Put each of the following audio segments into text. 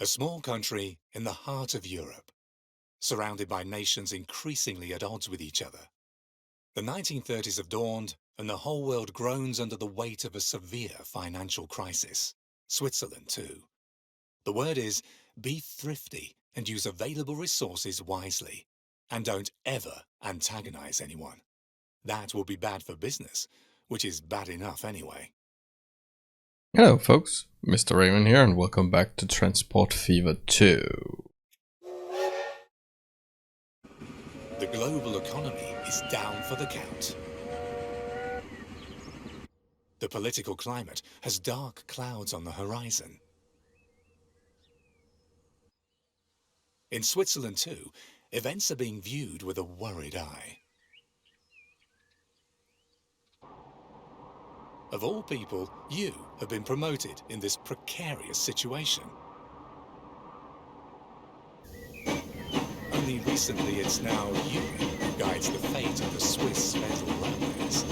small country in the heart of Europe, surrounded by nations increasingly at odds with each other. The 1930s have dawned, and the whole world groans under the weight of a severe financial crisis. Switzerland, too. The word is, be thrifty and use available resources wisely. And don't ever antagonize anyone. That will be bad for business, which is bad enough anyway. Hello folks, Mr. Raymond here and welcome back to Transport Fever 2. The global economy is down for the count. The political climate has dark clouds on the horizon. In Switzerland too, events are being viewed with a worried eye. Of all people, you have been promoted in this precarious situation. Only recently it's now you who guides the fate of the Swiss Federal Railways.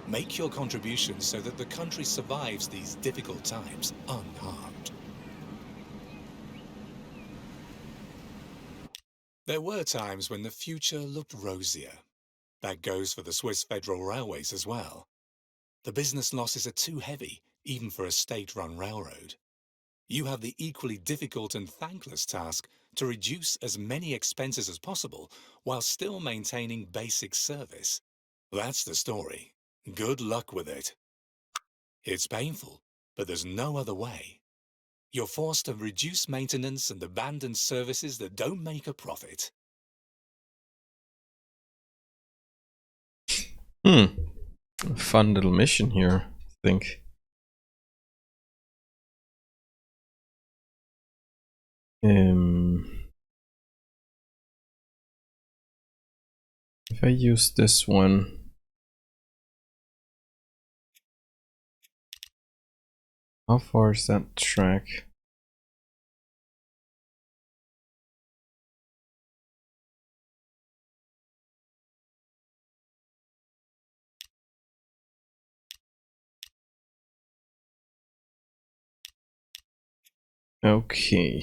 Make your contributions so that the country survives these difficult times unharmed. There were times when the future looked rosier. That goes for the Swiss Federal Railways as well. The business losses are too heavy, even for a state-run railroad. You have the equally difficult and thankless task to reduce as many expenses as possible while still maintaining basic service. That's the story. Good luck with it. It's painful, but there's no other way. You're forced to reduce maintenance and abandon services that don't make a profit. Fun little mission here, I think. If I use this one, how far is that track? Okay.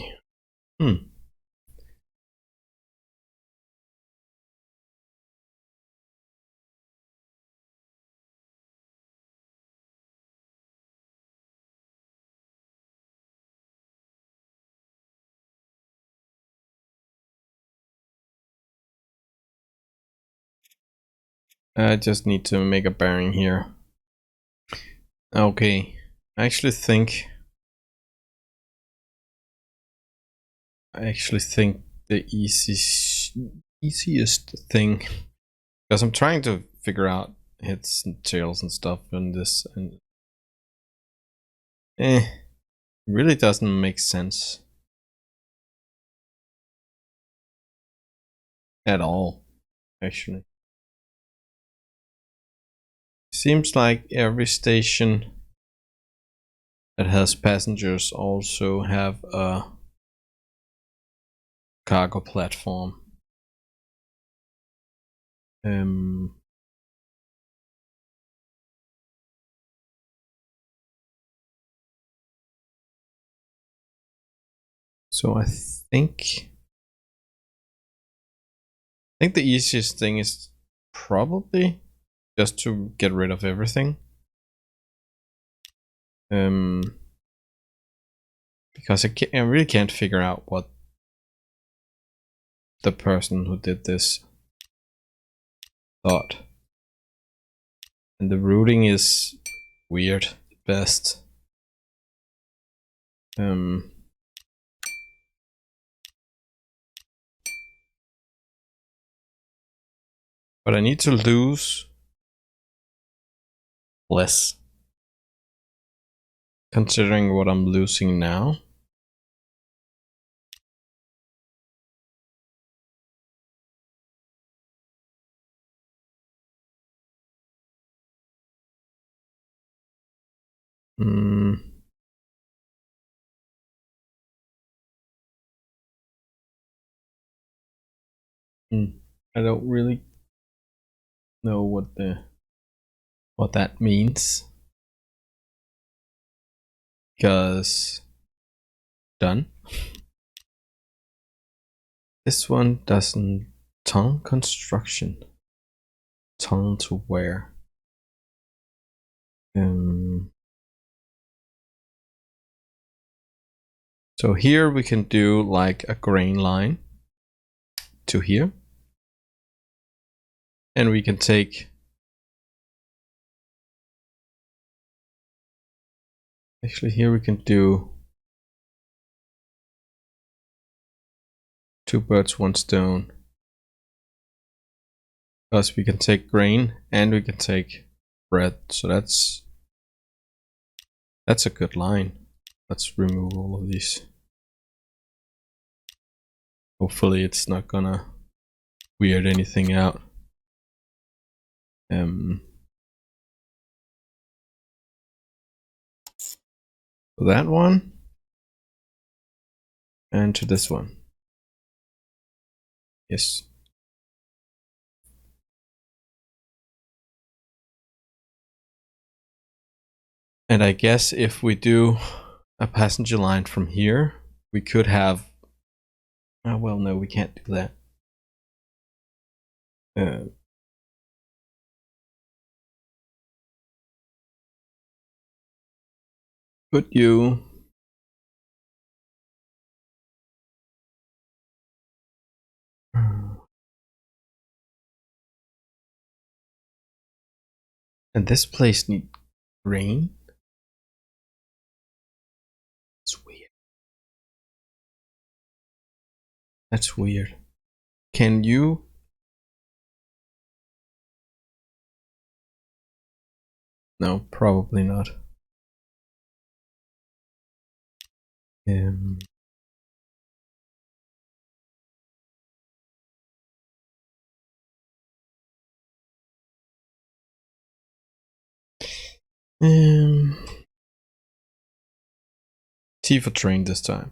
I just need to make a bearing here. Okay. I actually think the easiest thing, because I'm trying to figure out hits and tails and stuff in this, and really doesn't make sense at all, actually. Seems like every station that has passengers also have a cargo platform. So I think the easiest thing is probably just to get rid of everything. Because I really can't figure out what the person who did this thought. And the routing is weird at best. But I need to lose less, considering what I'm losing now. I don't really know what that means. because done. This one doesn't. Tunnel construction. Tunnel to where? So here we can do like a grain line to here. And we can take. Actually, here we can do 2 birds, 1 stone. Because we can take grain and we can take bread. So that's a good line. Let's remove all of these. Hopefully it's not gonna weird anything out. That one and to this one. Yes. And I guess if we do a passenger line from here, we could have. Oh, well, no, we can't do that. Could you? And this place needs rain? It's weird. That's weird. Can you? No, probably not. T for train this time.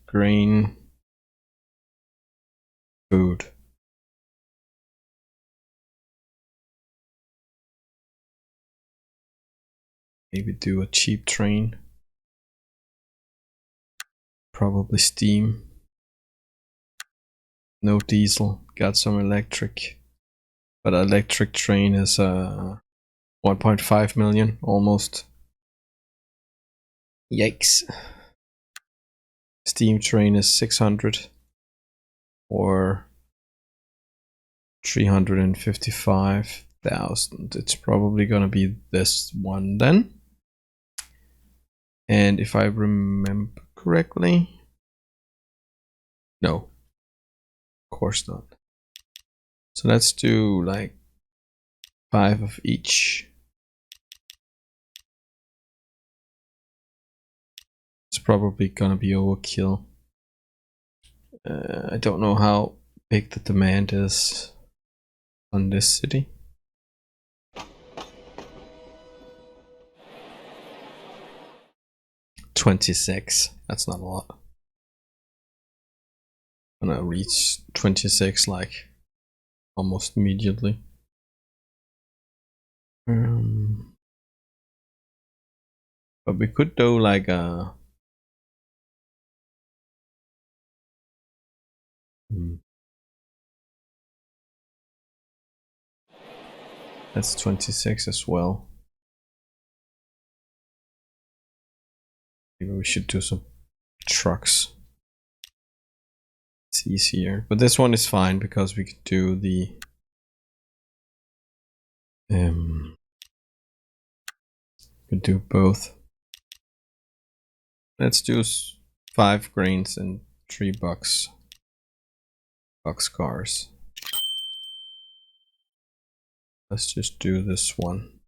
Grain. Food. Maybe do a cheap train. Probably steam. No diesel. Got some electric. But electric train is 1.5 million almost. Yikes. Steam train is 600 or 355,000. It's probably gonna be this one then. And if I remember correctly, no, of course not. So let's do like 5 of each. It's probably gonna be overkill. I don't know how big the demand is on this city. $26. That's not a lot. I'm gonna reach 26 like almost immediately. But we could do like a. That's 26 as well. Maybe we should do some trucks. It's easier. But this one is fine because we could do the could do both. Let's do 5 grains and 3 boxcars. Let's just do this one.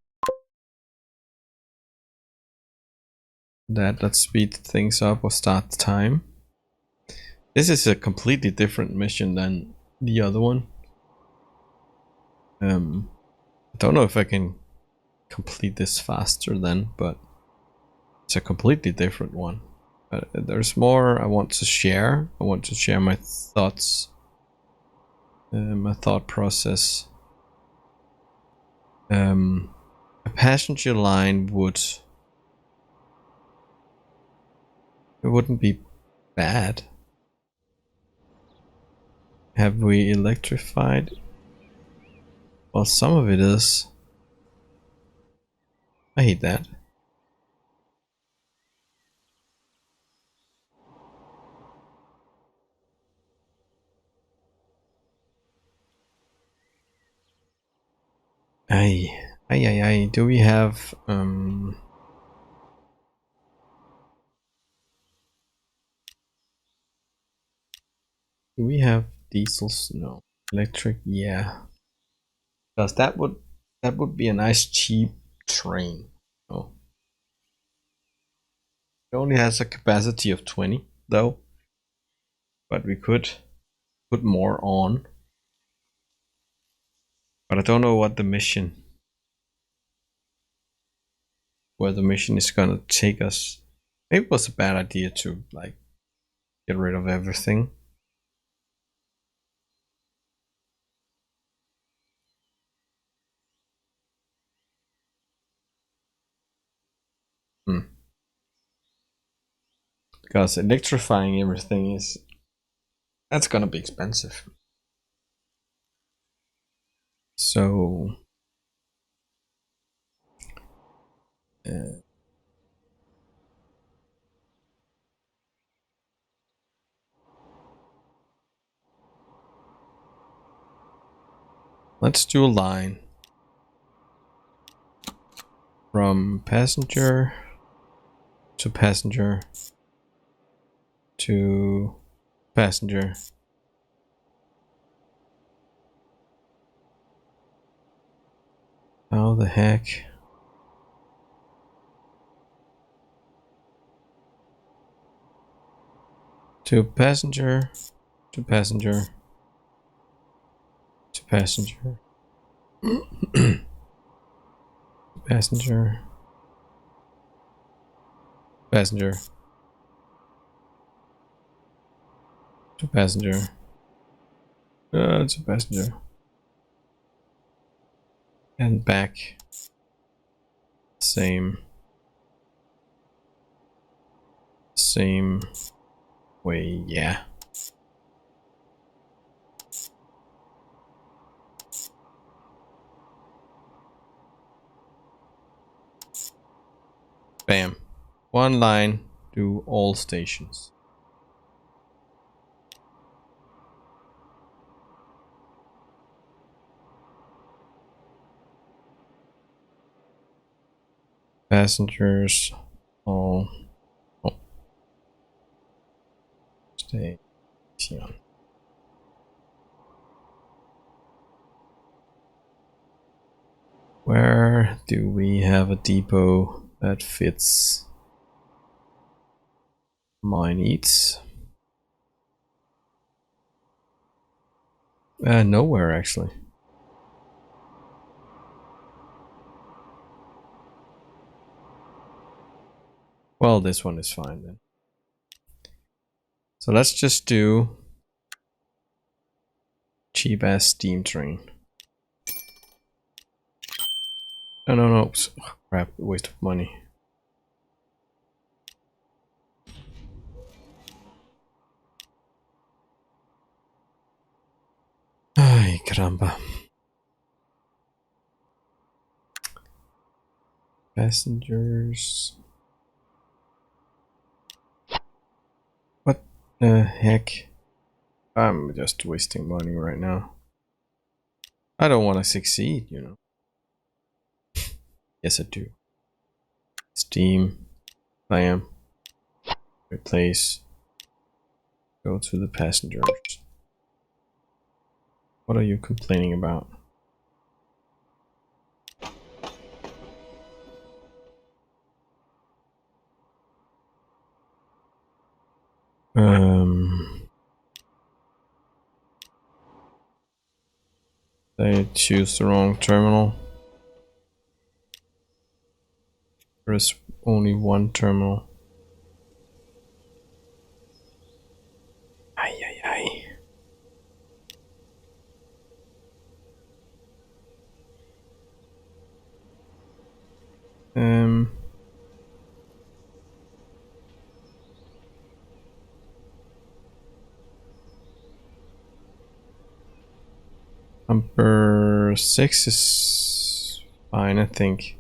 Let's speed things up or start the time. This is a completely different mission than the other one. I don't know if I can complete this faster then, but it's a completely different one. There's more I want to share. I want to share my thoughts, my thought process. A passenger line wouldn't be bad. Have we electrified? Well, some of it is. I hate that. Ay. Do we have do we have diesels? No. Electric, yeah. Because that would be a nice cheap train. Oh. It only has a capacity of 20 though. But we could put more on. But I don't know what the mission, where the mission is gonna take us. Maybe it was a bad idea to like get rid of everything. Because electrifying everything that's gonna be expensive. So let's do a line from passenger to passenger to passenger. How the heck? To passenger to passenger to passenger. Passenger. Passenger. To passenger. It's a passenger. And back. Same way, yeah. Bam. One line, do all stations. Passengers, all station. Where do we have a depot that fits my needs? Nowhere actually. Well, this one is fine then. So let's just do cheap ass steam train. No. Oh, crap, waste of money. Ay, caramba. Passengers. What the heck? I'm just wasting money right now. I don't want to succeed, you know. Yes, I do. Steam, clam, replace, go to the passengers. What are you complaining about? They choose the wrong terminal. There is only one terminal. Ay. Number 6 is fine, I think.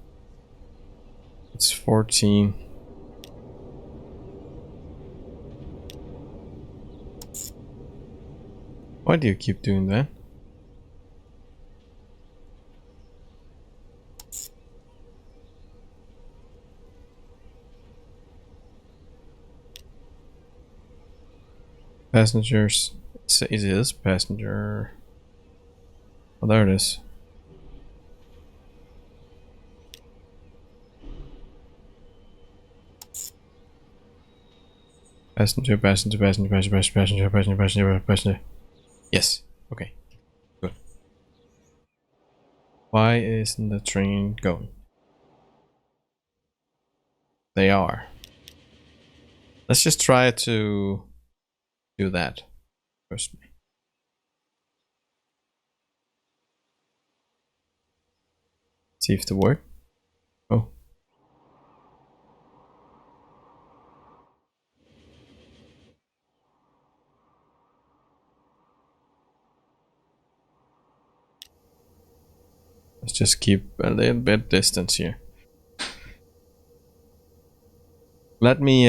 It's 14. Why do you keep doing that? Passengers. It is passenger. Oh, there it is. Passenger, passenger, passenger, passenger, passenger, passenger, passenger, passenger. Yes. Okay. Good. Why isn't the train going? They are. Let's just try to do that first. See if it works. Oh. Let's just keep a little bit distance here. Let me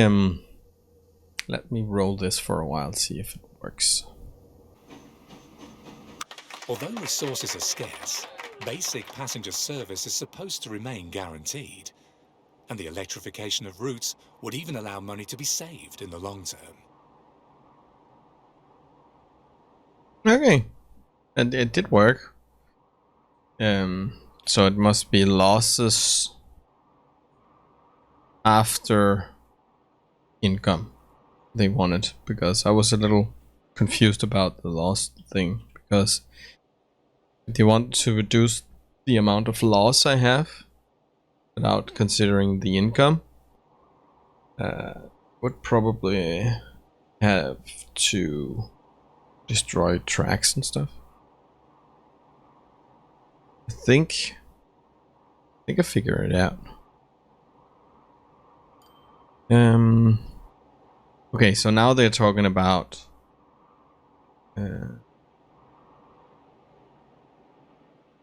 roll this for a while, see if it works. Although resources are scarce, basic passenger service is supposed to remain guaranteed. And the electrification of routes would even allow money to be saved in the long term. Okay. And it did work. So it must be losses after income they wanted, because I was a little confused about the loss thing, because they want to reduce the amount of loss I have without considering the income. Would probably have to destroy tracks and stuff. I think I figured it out. Okay, so now they're talking about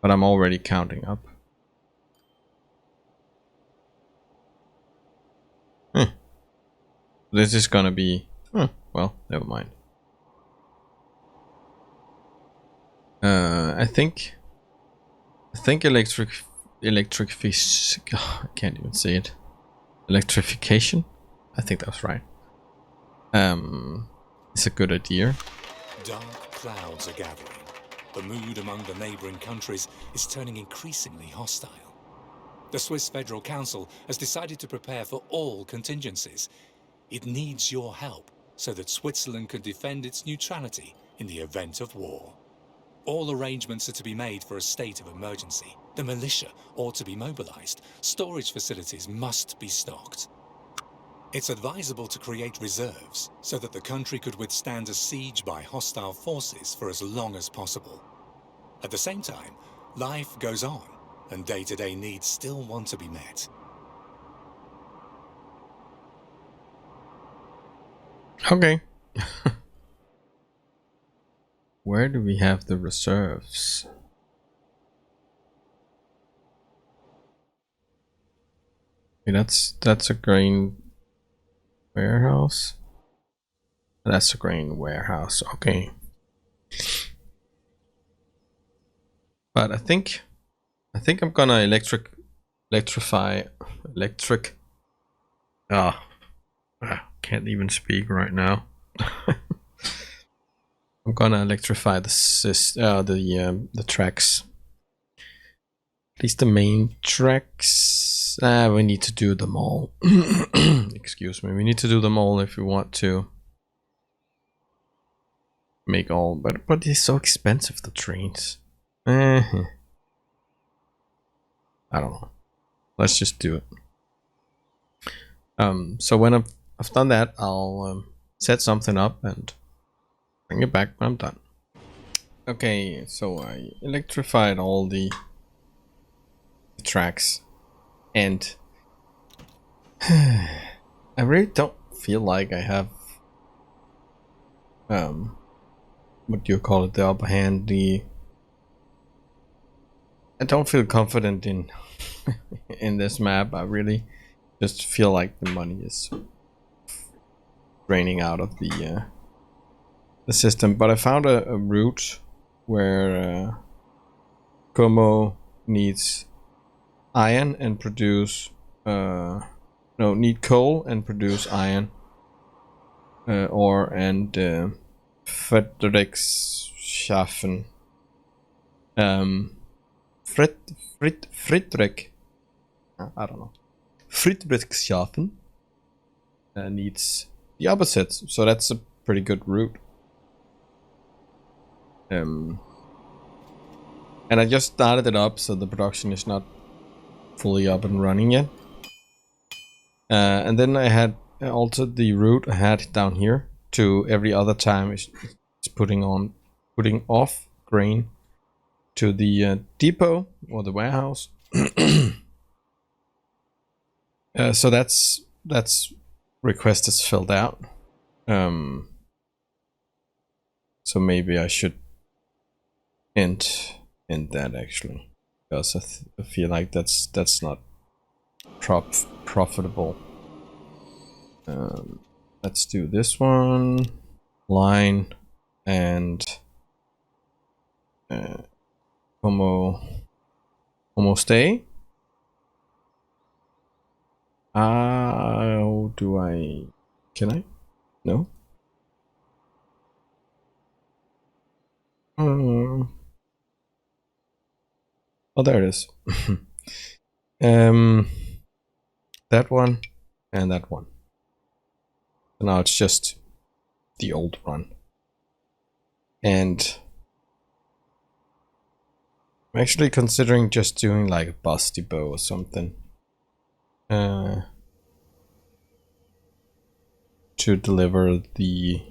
but I'm already counting up. This is gonna be well, never mind. I think electrification. I can't even say it. Electrification. I think that's right. It's a good idea. Dark clouds are gathering. The mood among the neighbouring countries is turning increasingly hostile. The Swiss Federal Council has decided to prepare for all contingencies. It needs your help so that Switzerland can defend its neutrality in the event of war. All arrangements are to be made for a state of emergency. The militia ought to be mobilized. Storage facilities must be stocked. It's advisable to create reserves so that the country could withstand a siege by hostile forces for as long as possible. At the same time, life goes on and day-to-day needs still want to be met. Okay. Where do we have the reserves? Okay, that's a grain warehouse. That's a grain warehouse. Okay. But I think I'm gonna electrify. Can't even speak right now. I'm gonna electrify the tracks. At least the main tracks. We need to do them all. Excuse me. We need to do them all if we want to make all. But it's so expensive, the trains. I don't know. Let's just do it. So when I've done that, I'll set something up and bring it back when I'm done. Okay, so I electrified all the tracks, and I really don't feel like I have what do you call it, the upper hand, the I don't feel confident in in this map. I really just feel like the money is draining out of the system. But I found a route where Como needs iron and produce need coal and produce iron ore and Frederikshafen. Friedrich, I don't know. Friedrichshafen needs the opposite, so that's a pretty good route. And I just started it up, so the production is not fully up and running yet. And then I had altered the route I had down here to every other time is putting off grain to the depot or the warehouse. So that's request is filled out. So maybe I should end that actually, because I feel like that's not profitable. Let's do this one, line, and como stay. How do I? Can I? No. Oh, there it is. That one and that one. So now it's just the old one. And I'm actually considering just doing like a bus depot or something. To deliver the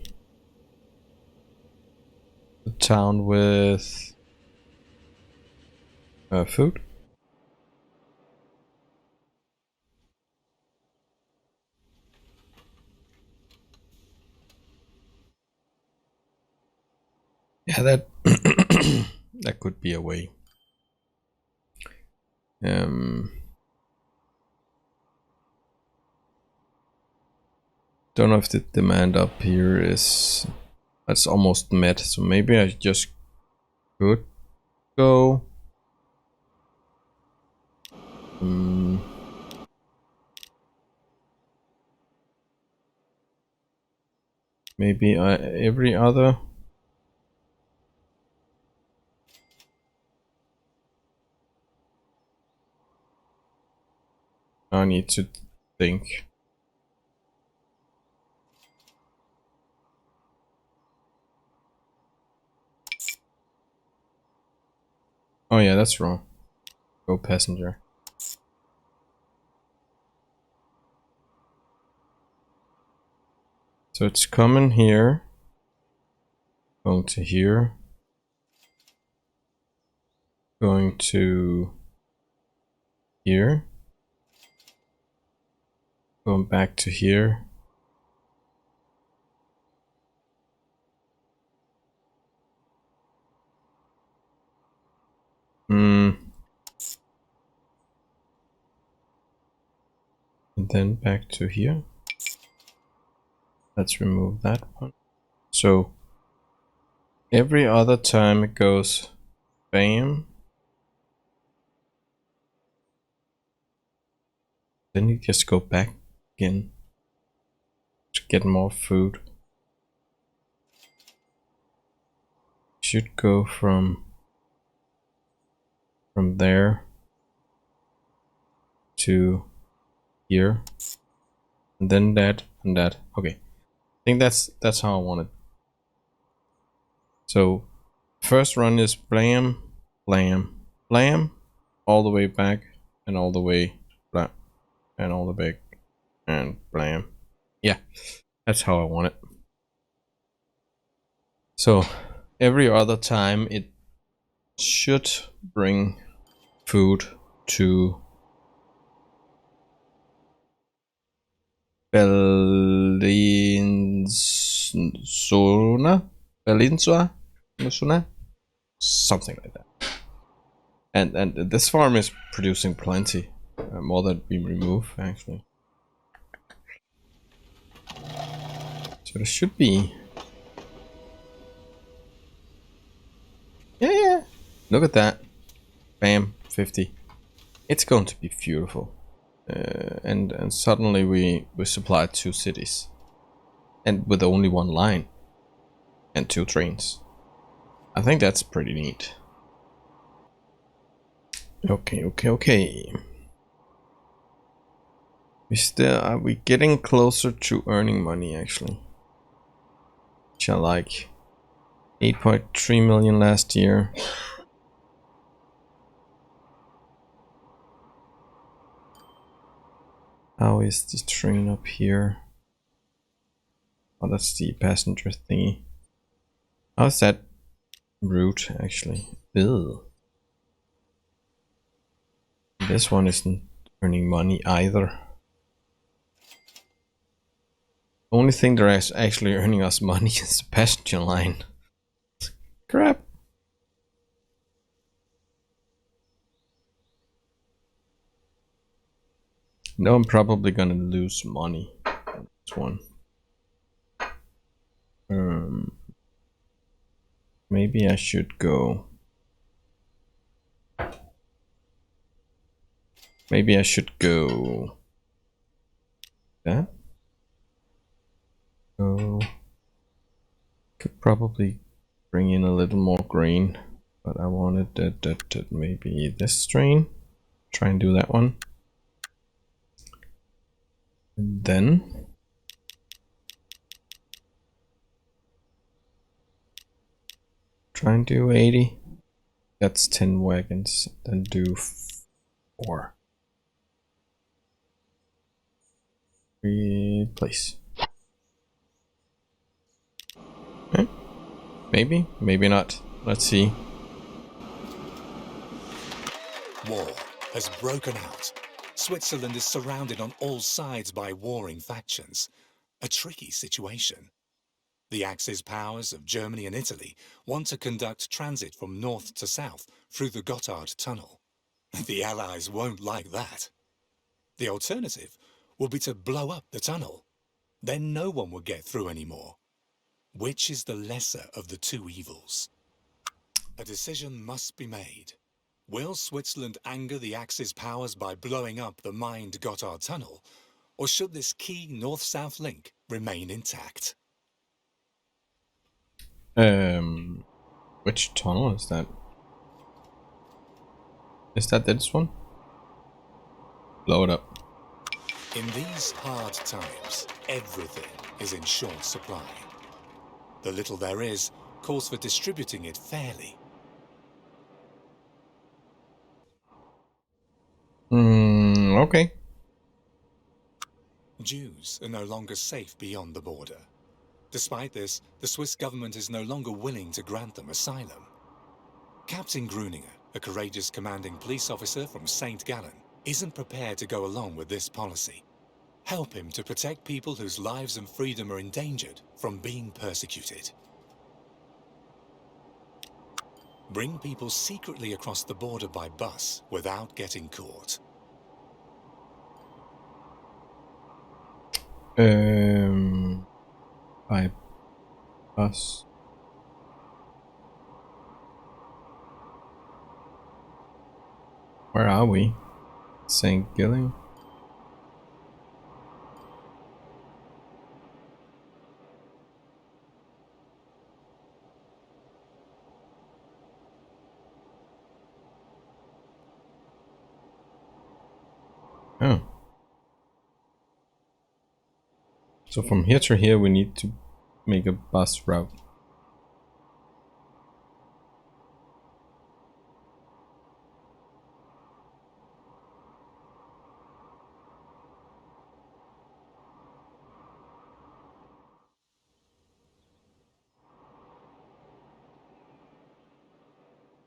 town with food. Yeah, that that could be a way. Don't know if the demand up here is that's almost met, so maybe I just could go. Maybe every other. I need to think. Oh yeah, that's wrong. Go passenger. So it's coming here. Going to here. Going to here. Going back to here. And then back to here. Let's remove that one. So every other time it goes bam. Then you just go back again to get more food. Should go from there to here, and then that and that. Okay, I think that's how I want it. So first run is blam, blam, blam, all the way back and all the way blam, and all the back and blam. Yeah, that's how I want it. So every other time it should bring food to Bellinzona, something like that. And this farm is producing plenty. More than we remove, actually. So there should be... Yeah! Look at that. Bam, 50. It's going to be beautiful. And suddenly we supplied 2 cities. And with only 1 line. And 2 trains. I think that's pretty neat. Okay. Are we getting closer to earning money, actually? Which I like. 8.3 million last year. How is the train up here? Oh, that's the passenger thingy. How's that route, actually? Ew. This one isn't earning money either. Only thing that is actually earning us money is the passenger line. Crap. No, I'm probably gonna lose money on this one. Maybe I should go. Maybe I should go. That? Oh. Could probably bring in a little more grain, but I wanted that maybe this train. Try and do that one. And then try and do 80. That's 10 wagons. Then do 4. Replace. Okay. Maybe, maybe not. Let's see. War has broken out. Switzerland is surrounded on all sides by warring factions. A tricky situation. The Axis powers of Germany and Italy want to conduct transit from north to south through the Gotthard Tunnel. The Allies won't like that. The alternative will be to blow up the tunnel. Then no one will get through anymore. Which is the lesser of the 2 evils? A decision must be made. Will Switzerland anger the Axis powers by blowing up the mined Gotthard Tunnel, or should this key north-south link remain intact? Which tunnel is that? Is that this one? Blow it up. In these hard times, everything is in short supply. The little there is calls for distributing it fairly. Okay. Jews are no longer safe beyond the border. Despite this, the Swiss government is no longer willing to grant them asylum. Captain Gruninger, a courageous commanding police officer from St. Gallen, isn't prepared to go along with this policy. Help him to protect people whose lives and freedom are endangered from being persecuted. Bring people secretly across the border by bus without getting caught. By bus. Where are we? St. Gilling? Oh. So from here to here we need to make a bus route.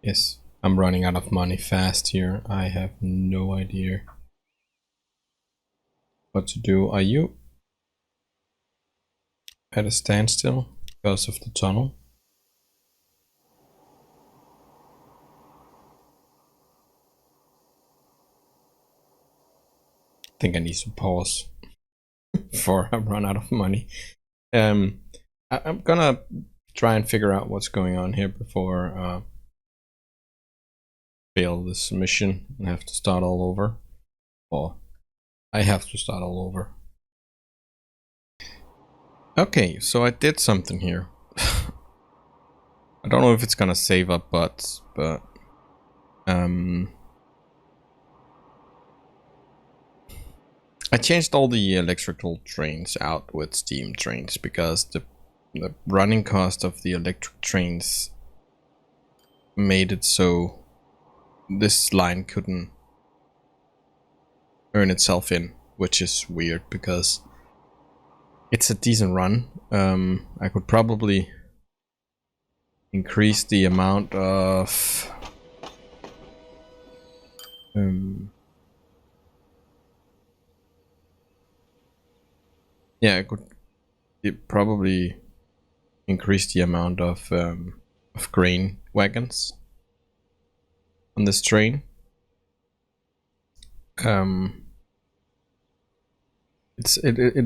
Yes, I'm running out of money fast here. I have no idea what to do. Are you at a standstill because of the tunnel? think I need to pause before I run out of money. I'm gonna try and figure out what's going on here before fail this mission and have to start all over. Or I have to start all over. Okay, so I did something here. I don't know if it's gonna save up butts, but I changed all the electrical trains out with steam trains because the running cost of the electric trains made it so this line couldn't earn itself in, which is weird because it's a decent run. I could probably increase the amount of yeah, I could probably increase the amount of grain wagons on this train. At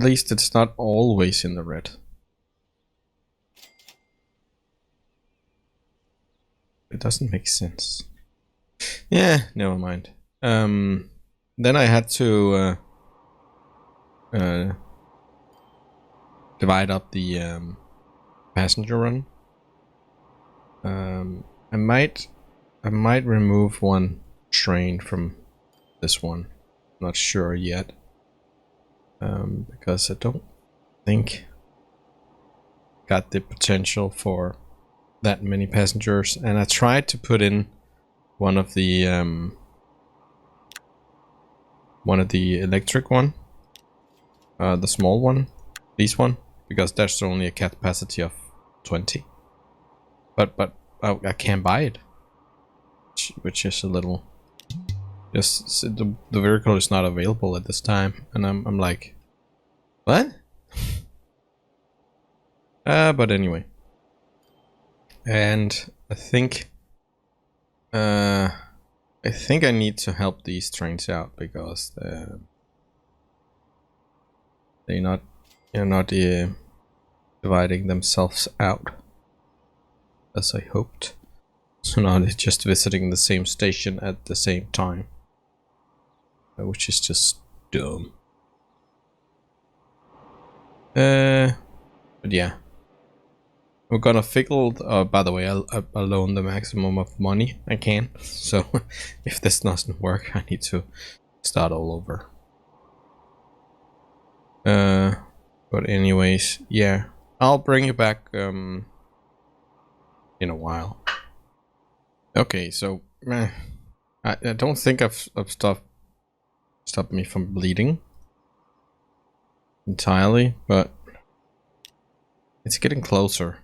least it's not always in the red. It doesn't make sense. Yeah, never mind. Then I had to divide up the passenger run. I might remove one train from this one. I'm not sure yet. Because I don't think got the potential for that many passengers, and I tried to put in one of the electric one, the small one, this one, because there's only a capacity of 20. But I can't buy it, which is a little. Just the vehicle is not available at this time, and I'm like, what? But anyway, and I think I need to help these trains out because they're not dividing themselves out as I hoped. So now they're just visiting the same station at the same time, which is just dumb. But yeah, we're gonna fickle. By the way, I'll loan the maximum of money I can. So if this doesn't work, I need to start all over. But anyways, yeah, I'll bring you back in a while. Okay, so I don't think I've stopped me from bleeding entirely, but it's getting closer.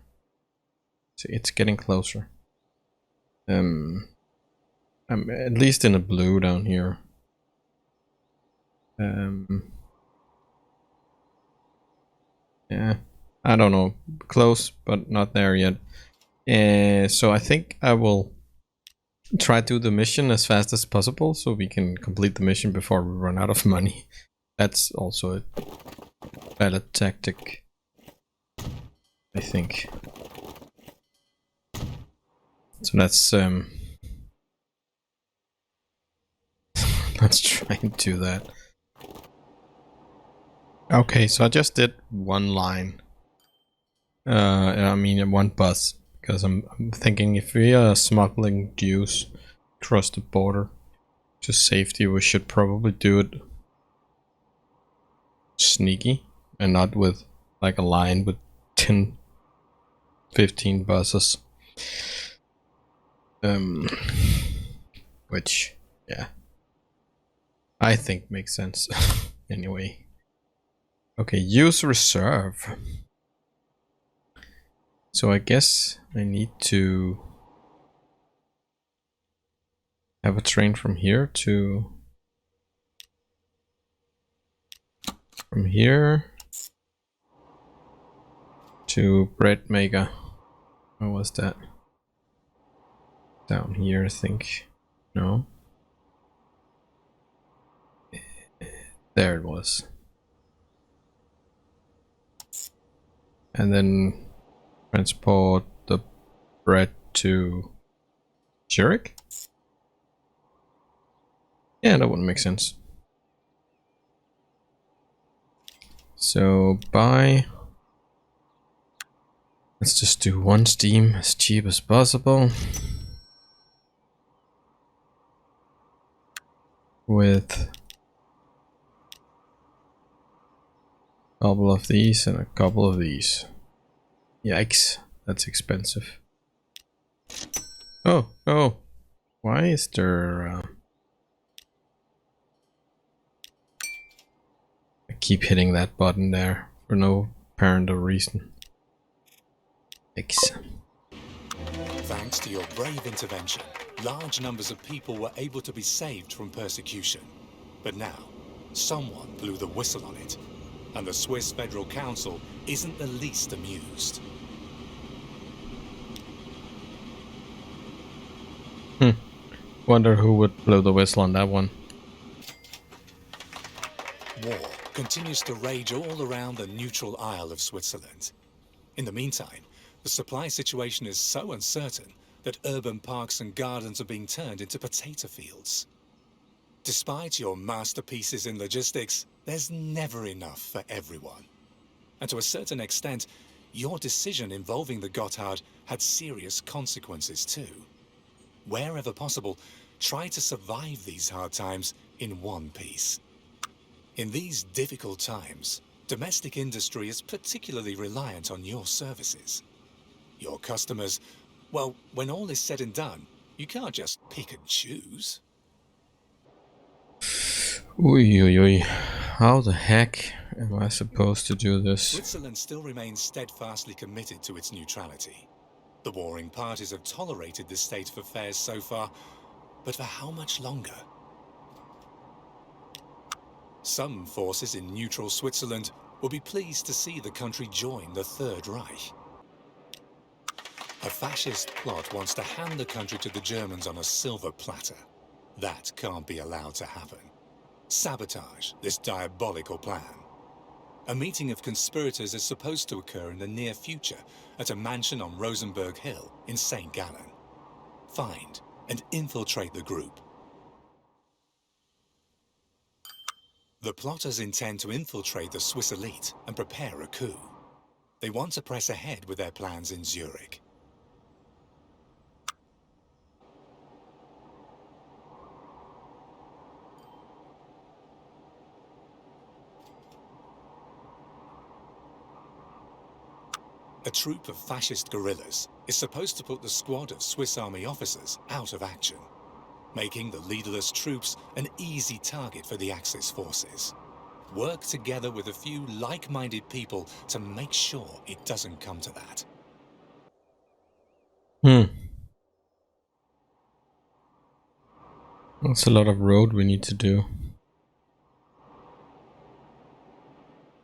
It's getting closer. I'm at least in the blue down here. Yeah, I don't know, close, but not there yet. So I think I will try to do the mission as fast as possible so we can complete the mission before we run out of money. That's also a valid tactic, I think. So let's let's try and do that. Okay, so I just did one line. I mean one bus, because I'm thinking if we are smuggling dues across the border to safety, we should probably do it sneaky and not with like a line with 10, 15 buses. Which, yeah, I think makes sense. Anyway. Okay, use reserve. So I guess I need to have a train from here to bread maker. Where was that? Down here, I think. No. There it was. And then transport the bread to Zurich? Yeah, that wouldn't make sense. So buy. Let's just do one steam as cheap as possible. With a couple of these and a couple of these. Yikes, that's expensive. Oh, why is there... I keep hitting that button there for no apparent reason. Yikes. Thanks to your brave intervention, large numbers of people were able to be saved from persecution. But now, someone blew the whistle on it, and the Swiss Federal Council isn't the least amused. Wonder who would blow the whistle on that one. War continues to rage all around the neutral Isle of Switzerland. In the meantime, the supply situation is so uncertain that urban parks and gardens are being turned into potato fields. Despite your masterpieces in logistics, there's never enough for everyone. And to a certain extent, your decision involving the Gotthard had serious consequences too. Wherever possible, try to survive these hard times in one piece. In these difficult times, domestic industry is particularly reliant on your services. Your customers, well, when all is said and done, you can't just pick and choose. Oi. How the heck am I supposed to do this? Switzerland still remains steadfastly committed to its neutrality. The warring parties have tolerated this state of affairs so far, but for how much longer? Some forces in neutral Switzerland will be pleased to see the country join the Third Reich. A fascist plot wants to hand the country to the Germans on a silver platter. That can't be allowed to happen. Sabotage this diabolical plan. A meeting of conspirators is supposed to occur in the near future at a mansion on Rosenberg Hill in St. Gallen. Find and infiltrate the group. The plotters intend to infiltrate the Swiss elite and prepare a coup. They want to press ahead with their plans in Zurich. A troop of fascist guerrillas is supposed to put the squad of Swiss army officers out of action, making the leaderless troops an easy target for the Axis forces. Work together with a few like-minded people to make sure it doesn't come to that. That's a lot of road we need to do.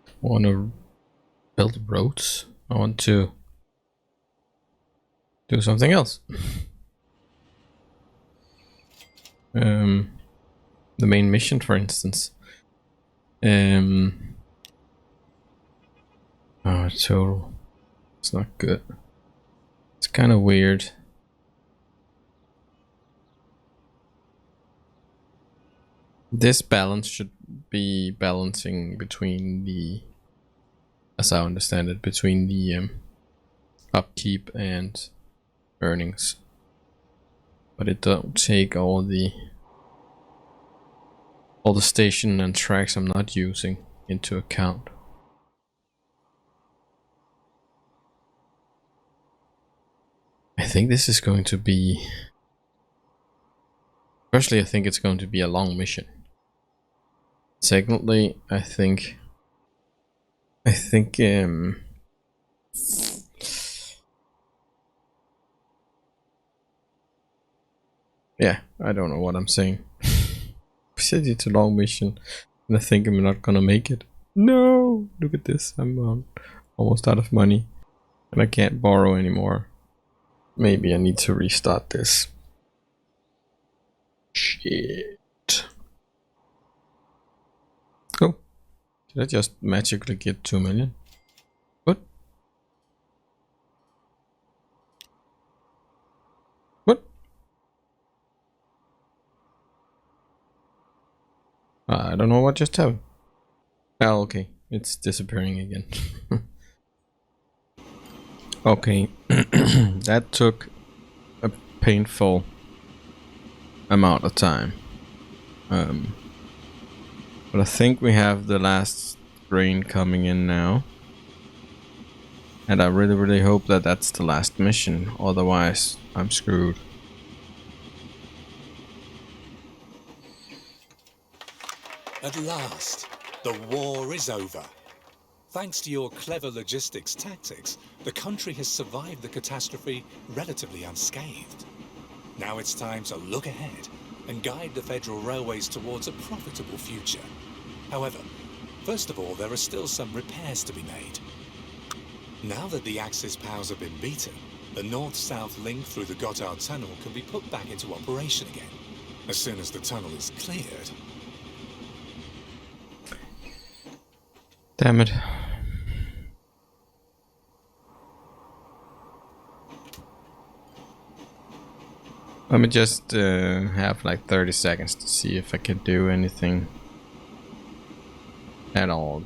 I want to build roads. I want to do something else. The main mission, for instance. Oh, total. It's not good. It's kind of weird. This balance should be balancing between the, as I understand it, between the upkeep and earnings. But it don't take all the station and tracks I'm not using into account. I think this is going to be... Firstly, I think it's going to be a long mission. Secondly, I think yeah, I don't know what I'm saying. I said it's a long mission, and I think I'm not gonna make it. No! Look at this, I'm almost out of money, and I can't borrow anymore. Maybe I need to restart this. Shit. Oh, Did I just magically get 2 million? What? What? I don't know what just happened. Oh, okay. It's disappearing again. Okay. That took a painful amount of time. But I think we have the last grain coming in now. And I really hope that that's the last mission. Otherwise, I'm screwed. At last, the war is over. Thanks to your clever logistics tactics, the country has survived the catastrophe relatively unscathed. Now it's time to look ahead and guide the Federal Railways towards a profitable future. However, first of all, there are still some repairs to be made. Now that the Axis powers have been beaten, the north-south link through the Gotthard Tunnel can be put back into operation again. As soon as the tunnel is cleared... Damn it. Let me just have like 30 seconds to see if I can do anything at all.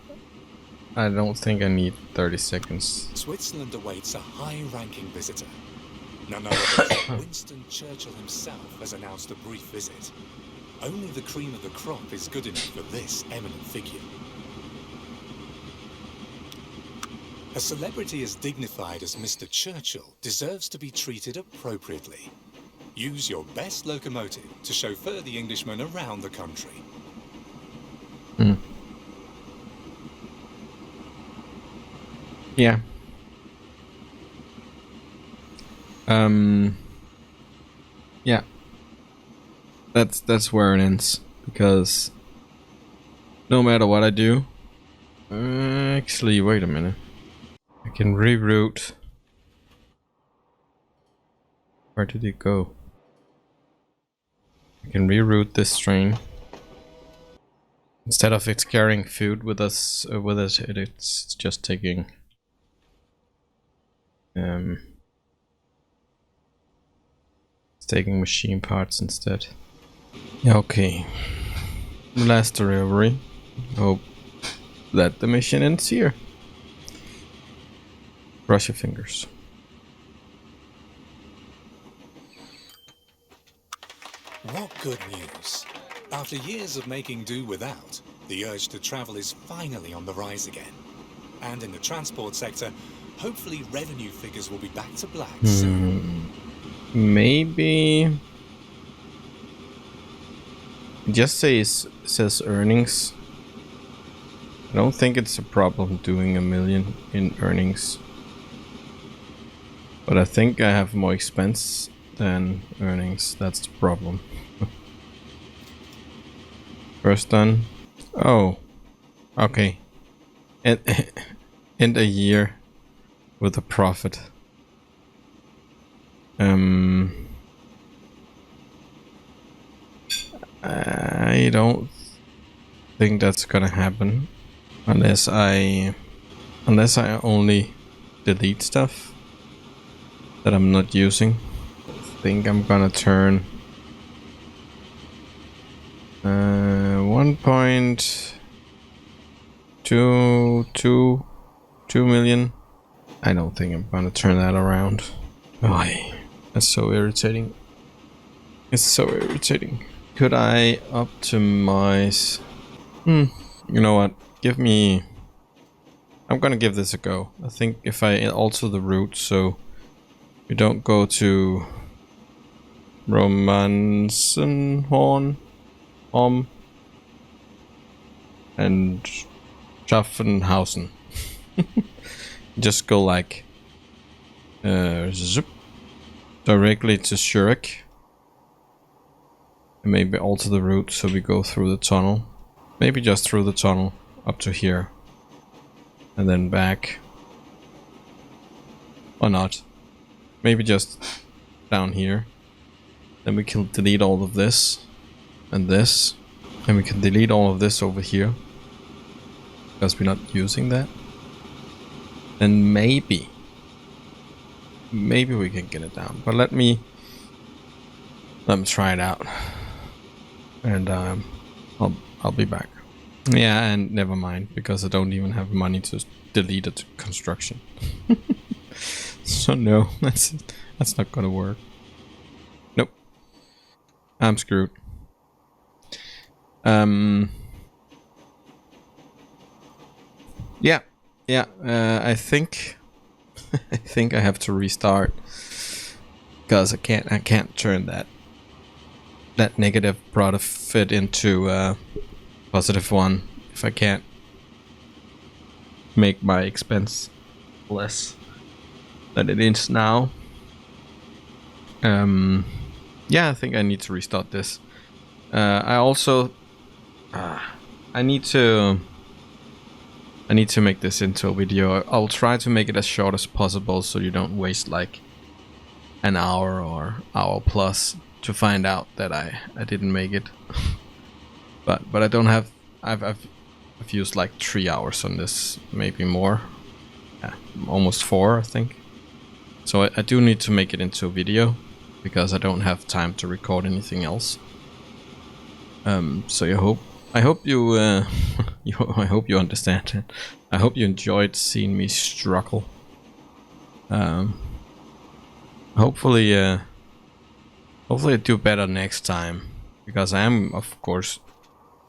I don't think I need 30 seconds. Switzerland awaits a high-ranking visitor. None other than Winston Churchill himself has announced a brief visit. Only the cream of the crop is good enough for this eminent figure. A celebrity as dignified as Mr. Churchill deserves to be treated appropriately. Use your best locomotive to chauffeur the Englishman around the country. Yeah. Yeah. That's where it ends, because no matter what I do, actually, wait a minute. I can reroute. Where did it go? I can reroute this train. Instead of it's carrying food with us, it's just taking it's taking machine parts instead. Yeah, okay. Last delivery. Hope that the mission ends here. Cross your fingers. What good news! After years of making do without, the urge to travel is finally on the rise again. And in the transport sector, hopefully revenue figures will be back to black soon. Maybe... It just says earnings. I don't think it's a problem doing 1 million in earnings. But I think I have more expense than earnings. That's the problem. First done. Oh, okay. And end a year with a profit. I don't think that's gonna happen unless I only delete stuff that I'm not using. I think I'm gonna turn 1.2 million. I don't think I'm gonna turn that around. Oh, that's so irritating. It's so irritating. Could I optimize? You know what? I'm gonna give this a go. I think if I alter the route so we don't go to Romansenhorn, and Schaffenhausen. Just go like zip directly to Zurich. And maybe alter the route so we go through the tunnel. Maybe just through the tunnel up to here. And then back. Or not. Maybe just down here. Then we can delete all of this. And this. And we can delete all of this over here. because we're not using that, then maybe we can get it down. But let me try it out, and I'll be back. Yeah, and never mind, because I don't even have money to delete it construction. So no, that's not gonna work. Nope, I'm screwed. Yeah. I think I have to restart, because I can't turn that negative profit into a positive one if I can't make my expense less than it is now. Yeah, I think I need to restart this. I also I need to make this into a video. I'll try to make it as short as possible, so you don't waste like an hour or hour plus to find out that I didn't make it. but I don't have. I've used like 3 hours on this, maybe more. Yeah, almost 4, I think. So I do need to make it into a video, because I don't have time to record anything else. So I hope you I hope you understand it. I hope you enjoyed seeing me struggle. Hopefully I do better next time, because I am, of course,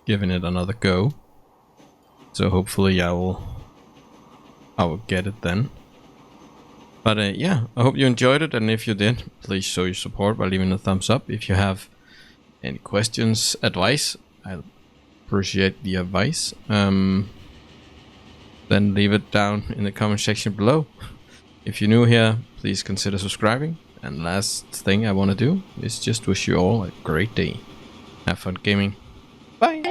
giving it another go. So hopefully I will get it then. But yeah, I hope you enjoyed it, and if you did, please show your support by leaving a thumbs up. If you have any questions, advice, I appreciate the advice. Then leave it down in the comment section below. If you're new here, please consider subscribing. And last thing I want to do is just wish you all a great day. Have fun gaming. Bye!